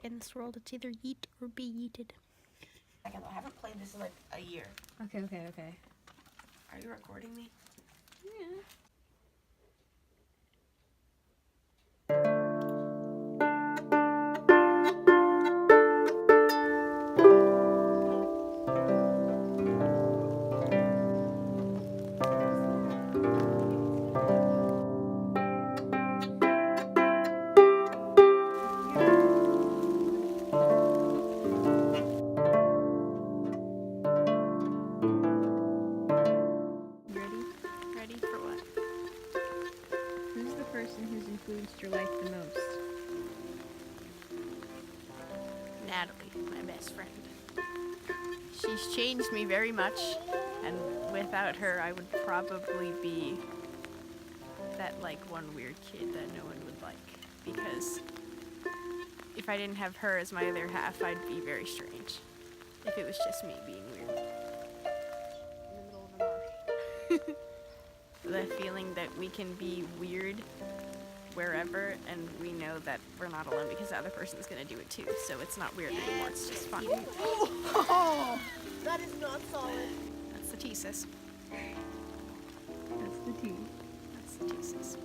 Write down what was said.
in this world. It's either yeet or be yeeted. I haven't played this in like a year. Okay. Are you recording me? Yeah. Ready for what? Who's the person who's influenced your life the most? Natalie, my best friend. She's changed me very much, and without her, I would probably be that like one weird kid that no one would like. Because if I didn't have her as my other half, I'd be very strange. If it was just me being weird. In the middle of a marsh. The feeling that we can be weird wherever, and we know that we're not alone because the other person's gonna do it too. So it's not weird anymore, it's just fun. Oh, that is not solid. That's the thesis. That's the tea. That's the thesis.